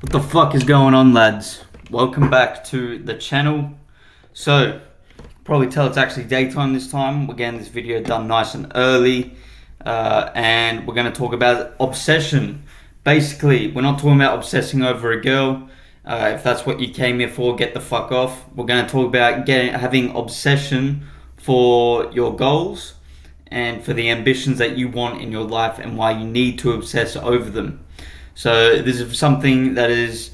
What the fuck is going on, lads? Welcome back to the channel. So, probably tell it's actually daytime this time. We're getting this video done nice and early. And we're going to talk about obsession. Basically, we're not talking about obsessing over a girl. If that's what you came here for, get the fuck off. We're going to talk about having obsession for your goals and for the ambitions that you want in your life and why you need to obsess over them. So this is something that is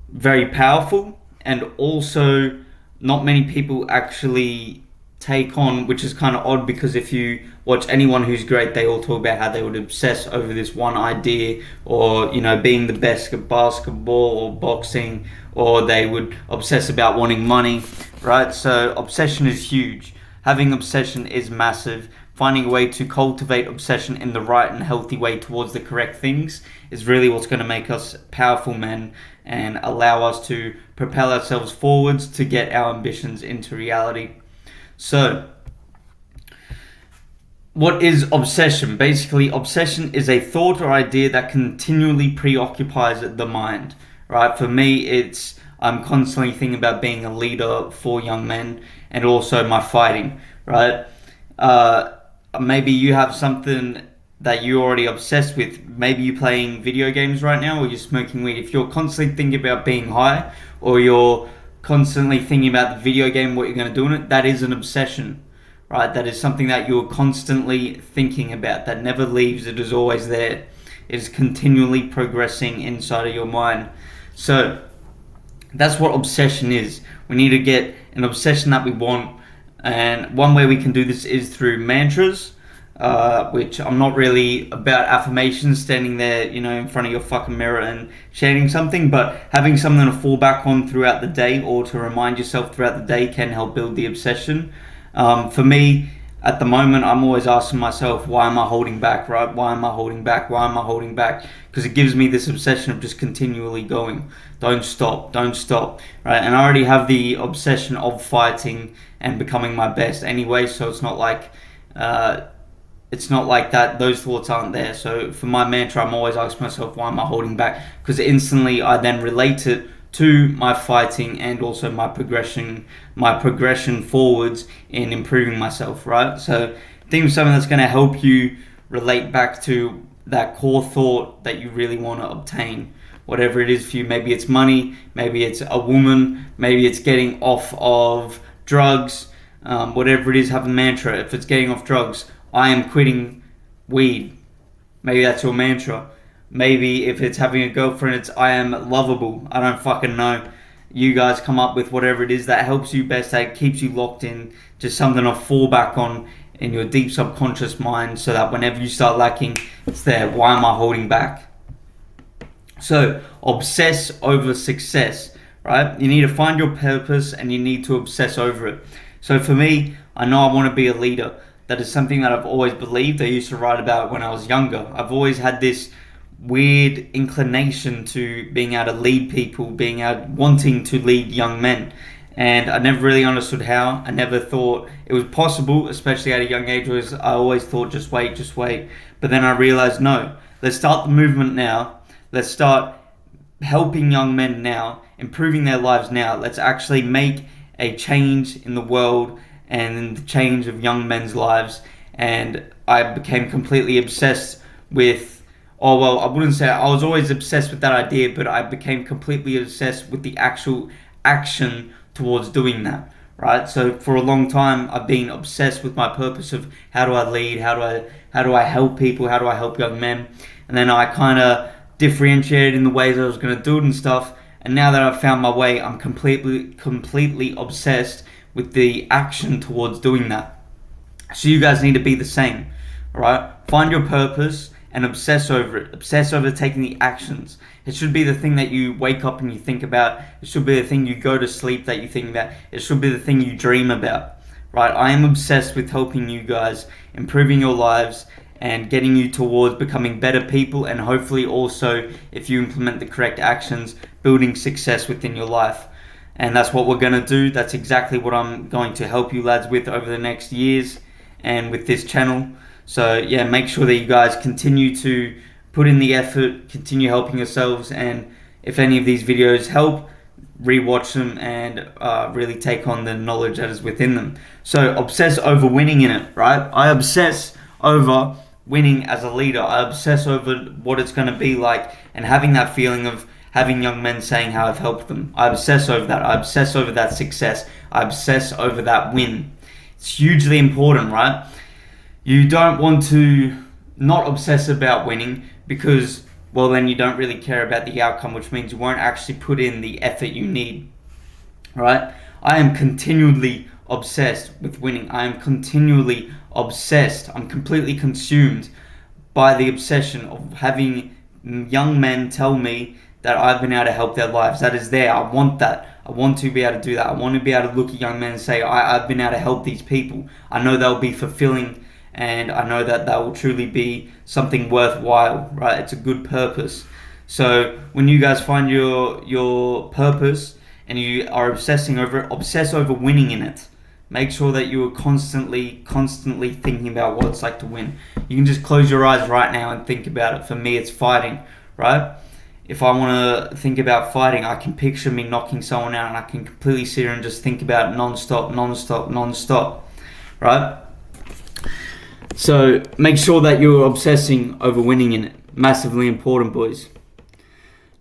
very powerful and also not many people actually take on, which is kind of odd because if you watch anyone who's great, they all talk about how they would obsess over this one idea or, you know, being the best at basketball or boxing, or they would obsess about wanting money, right? So obsession is huge. Having obsession is massive. Finding a way to cultivate obsession in the right and healthy way towards the correct things is really what's going to make us powerful men and allow us to propel ourselves forwards to get our ambitions into reality. So, what is obsession? Basically, obsession is a thought or idea that continually preoccupies the mind, right? For me, I'm constantly thinking about being a leader for young men and also my fighting, right? Maybe you have something that you're already obsessed with. Maybe you're playing video games right now or you're smoking weed. If you're constantly thinking about being high or you're constantly thinking about the video game, what you're going to do in it, that is an obsession, right? That is something that you're constantly thinking about, that never leaves. It is always there. It is continually progressing inside of your mind. So that's what obsession is. We need to get an obsession that we want. And one way we can do this is through mantras, which I'm not really about affirmations, standing there, you know, in front of your fucking mirror and chanting something, but having something to fall back on throughout the day or to remind yourself throughout the day can help build the obsession. For me, at the moment, I'm always asking myself, why am I holding back, right? Why am I holding back? Why am I holding back? Because it gives me this obsession of just continually going. Don't stop, right? And I already have the obsession of fighting and becoming my best anyway, so it's not like that. Those thoughts aren't there. So for my mantra, I'm always asking myself, why am I holding back? Because instantly I then relate it to my fighting and also my progression forwards in improving myself, right? So I think it's something that's going to help you relate back to that core thought that you really want to obtain, whatever it is for you. Maybe it's money, maybe it's a woman, maybe it's getting off of drugs, whatever it is, have a mantra. If it's getting off drugs, I am quitting weed. Maybe that's your mantra. Maybe if it's having a girlfriend, it's I am lovable. I don't fucking know. You guys come up with whatever it is that helps you best, that keeps you locked in, just something to fall back on in your deep subconscious mind so that whenever you start lacking, it's there. Why am I holding back? So, obsess over success, right? You need to find your purpose and you need to obsess over it. So for me, I know I want to be a leader. That is something that I've always believed. I used to write about when I was younger. I've always had this weird inclination to being able to lead people, wanting to lead young men. And I never really understood how. I never thought it was possible, especially at a young age. I always thought, just wait. But then I realized, no, let's start the movement now. Let's start helping young men now, improving their lives now. Let's actually make a change in the world and the change of young men's lives. And I became completely obsessed with, I wouldn't say I was always obsessed with that idea, but I became completely obsessed with the actual action towards doing that, right? So for a long time, I've been obsessed with my purpose of how do I lead, how do I help people, how do I help young men, and then I kind of differentiated in the ways I was going to do it and stuff. And now that I've found my way, I'm completely obsessed with the action towards doing that. So you guys need to be the same, right? Find your purpose and obsess over it. Obsess over taking the actions. It should be the thing that you wake up and you think about. It should be the thing you go to sleep that you think about. It should be the thing you dream about, right? I am obsessed with helping you guys, improving your lives and getting you towards becoming better people, and hopefully also, if you implement the correct actions, building success within your life. And that's what we're going to do. That's exactly what I'm going to help you lads with over the next years and with this channel. So yeah, make sure that you guys continue to put in the effort, continue helping yourselves, and if any of these videos help, rewatch them and really take on the knowledge that is within them. So obsess over winning in it, right? I obsess over winning as a leader. I obsess over what it's going to be like and having that feeling of having young men saying how I've helped them. I obsess over that. I obsess over that success. I obsess over that win. It's hugely important, right? You don't want to not obsess about winning because, well, then you don't really care about the outcome, which means you won't actually put in the effort you need, right? I am continually obsessed with winning. I am continually obsessed. I'm completely consumed by the obsession of having young men tell me that I've been able to help their lives. That is there. I want that. I want to be able to do that. I want to be able to look at young men and say, I've been able to help these people. I know they'll be fulfilling, and I know that will truly be something worthwhile, right? It's a good purpose. So when you guys find your purpose and you are obsessing over it, obsess over winning in it. Make sure that you are constantly thinking about what it's like to win. You can just close your eyes right now and think about it. For me, it's fighting, right? If I want to think about fighting, I can picture me knocking someone out and I can completely sit here and just think about it non-stop, right? So make sure that you're obsessing over winning in it. Massively important, boys.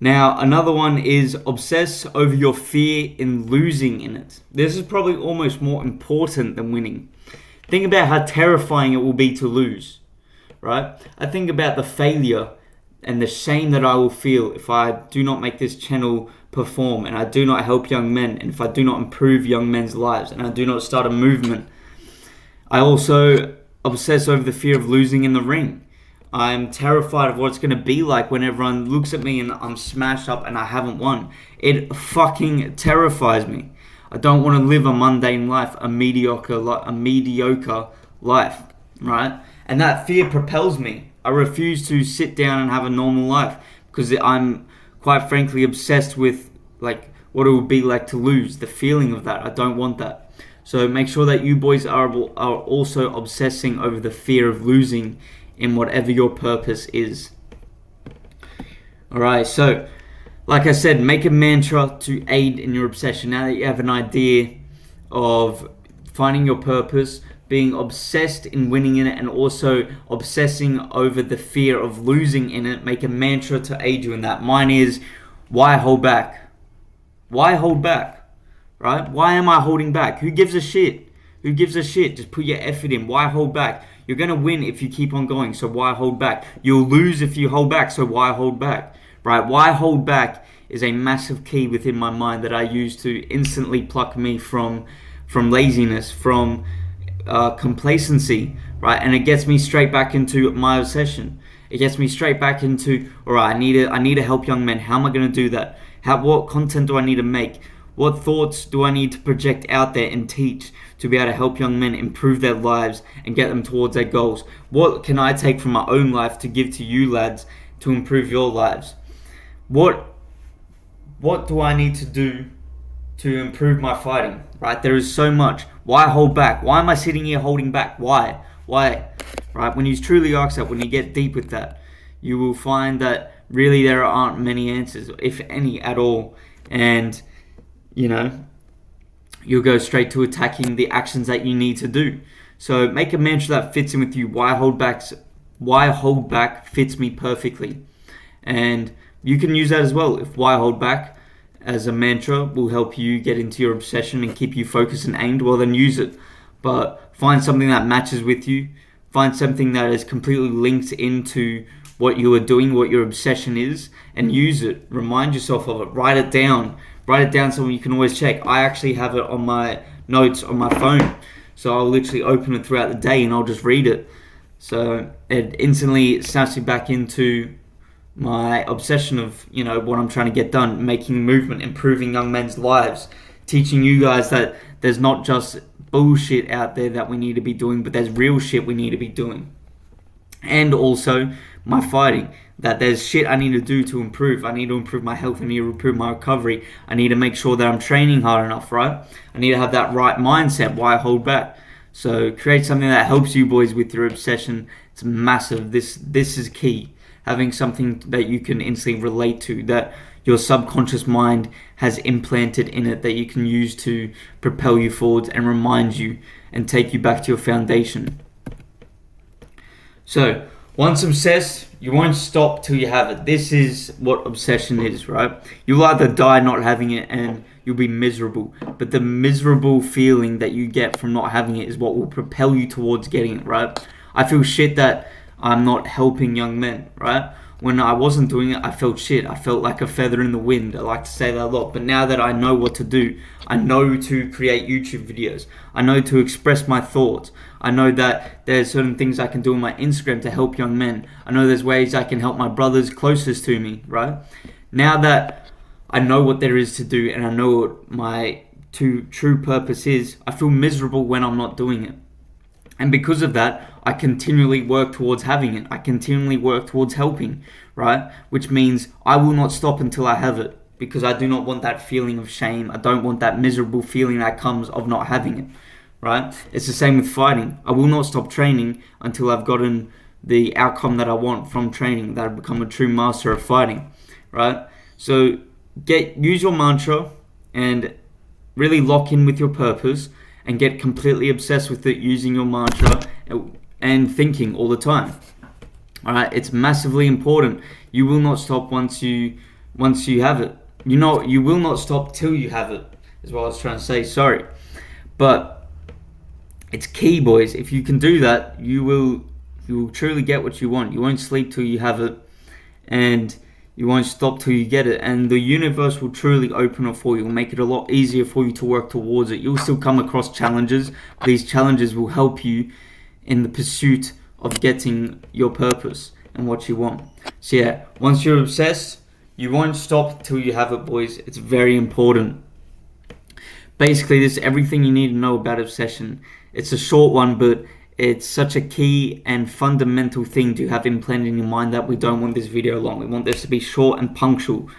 Now, another one is obsess over your fear in losing in it. This is probably almost more important than winning. Think about how terrifying it will be to lose, right? I think about the failure and the shame that I will feel if I do not make this channel perform and I do not help young men and if I do not improve young men's lives and I do not start a movement. I also obsess over the fear of losing in the ring. I'm terrified of what it's going to be like when everyone looks at me and I'm smashed up and I haven't won. It fucking terrifies me. I don't want to live a mundane life, a mediocre life, right? And that fear propels me. I refuse to sit down and have a normal life because I'm quite frankly obsessed with like what it would be like to lose, the feeling of that. I don't want that. So make sure that you boys are also obsessing over the fear of losing in whatever your purpose is. Alright, so like I said, make a mantra to aid in your obsession. Now that you have an idea of finding your purpose, being obsessed in winning in it, and also obsessing over the fear of losing in it, make a mantra to aid you in that. Mine is, why hold back? Why hold back? Right? Why am I holding back? Who gives a shit? Who gives a shit? Just put your effort in. Why hold back? You're going to win if you keep on going, so why hold back? You'll lose if you hold back, so why hold back? Right? Why hold back is a massive key within my mind that I use to instantly pluck me from laziness, from complacency, right? And it gets me straight back into my obsession. It gets me straight back into, all right, I need to help young men. How am I going to do that? What content do I need to make? What thoughts do I need to project out there and teach to be able to help young men improve their lives and get them towards their goals? What can I take from my own life to give to you lads to improve your lives? What do I need to do to improve my fighting, right? There is so much. Why hold back? Why am I sitting here holding back? Why? Right? When you truly ask that, when you get deep with that, you will find that really there aren't many answers, if any at all. And, you'll go straight to attacking the actions that you need to do. So make a mantra that fits in with you. Why hold back fits me perfectly. And you can use that as well. If why hold back as a mantra will help you get into your obsession and keep you focused and aimed, well then use it. But find something that matches with you. Find something that is completely linked into what you are doing, what your obsession is, and use it. Remind yourself of it. Write it down so you can always check. I actually have it on my notes on my phone. So I'll literally open it throughout the day and I'll just read it. So it instantly snaps me back into my obsession of, what I'm trying to get done, making movement, improving young men's lives, teaching you guys that there's not just bullshit out there that we need to be doing, but there's real shit we need to be doing. And also my fighting, that there's shit I need to do to improve. I need to improve my health. I need to improve my recovery. I need to make sure that I'm training hard enough, right? I need to have that right mindset. Why hold back? So create something that helps you boys with your obsession. It's massive. This is key. Having something that you can instantly relate to, that your subconscious mind has implanted in it that you can use to propel you forwards and remind you and take you back to your foundation. So, once obsessed, you won't stop till you have it. This is what obsession is, right? You'll either die not having it and you'll be miserable. But the miserable feeling that you get from not having it is what will propel you towards getting it, right? I feel shit that I'm not helping young men, right? When I wasn't doing it, I felt shit. I felt like a feather in the wind. I like to say that a lot. But now that I know what to do, I know to create YouTube videos. I know to express my thoughts. I know that there's certain things I can do on my Instagram to help young men. I know there's ways I can help my brothers closest to me, right? Now that I know what there is to do and I know what my true purpose is, I feel miserable when I'm not doing it. And because of that, I continually work towards having it. I continually work towards helping, right? Which means I will not stop until I have it, because I do not want that feeling of shame. I don't want that miserable feeling that comes of not having it, right? It's the same with fighting. I will not stop training until I've gotten the outcome that I want from training, that I've become a true master of fighting, right? So use your mantra and really lock in with your purpose and get completely obsessed with it, using your mantra and thinking all the time. All right, it's massively important. You will not stop once you have it. You will not stop till you have it, is what I was trying to say. Sorry, but it's key, boys. If you can do that, you will truly get what you want. You won't sleep till you have it, and you won't stop till you get it, and the universe will truly open up for you. It will make it a lot easier for you to work towards it. You'll still come across challenges, but these challenges will help you in the pursuit of getting your purpose and what you want. So yeah, once you're obsessed, you won't stop till you have it, boys. It's very important. Basically, this is everything you need to know about obsession. It's a short one, but it's such a key and fundamental thing to have implanted in your mind that we don't want this video long. We want this to be short and punctual.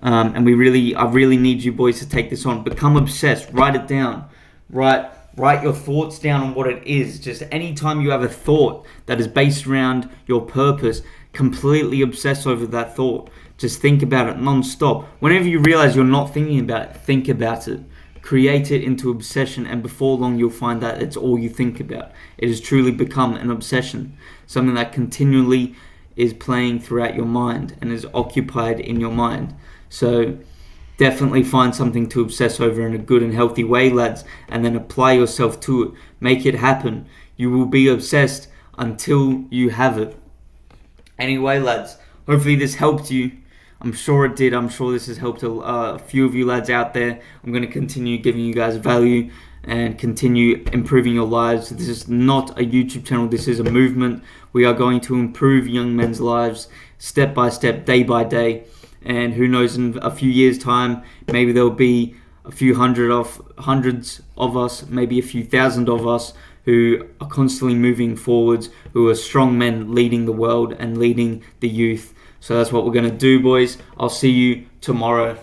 And I really need you boys to take this on. Become obsessed. Write it down. Write your thoughts down on what it is. Just anytime you have a thought that is based around your purpose, completely obsess over that thought. Just think about it non-stop. Whenever you realize you're not thinking about it, think about it. Create it into obsession, and before long you'll find that it's all you think about. It has truly become an obsession, something that continually is playing throughout your mind and is occupied in your mind. So definitely find something to obsess over in a good and healthy way, lads, and then apply yourself to it. Make it happen. You will be obsessed until you have it. Anyway, lads, hopefully this helped you. I'm sure it did. I'm sure this has helped a few of you lads out there. I'm going to continue giving you guys value and continue improving your lives. This is not a YouTube channel. This is a movement. We are going to improve young men's lives step by step, day by day. And who knows, in a few years' time, maybe there'll be a few hundreds of us, maybe a few thousand of us who are constantly moving forwards, who are strong men leading the world and leading the youth. So that's what we're going to do, boys. I'll see you tomorrow.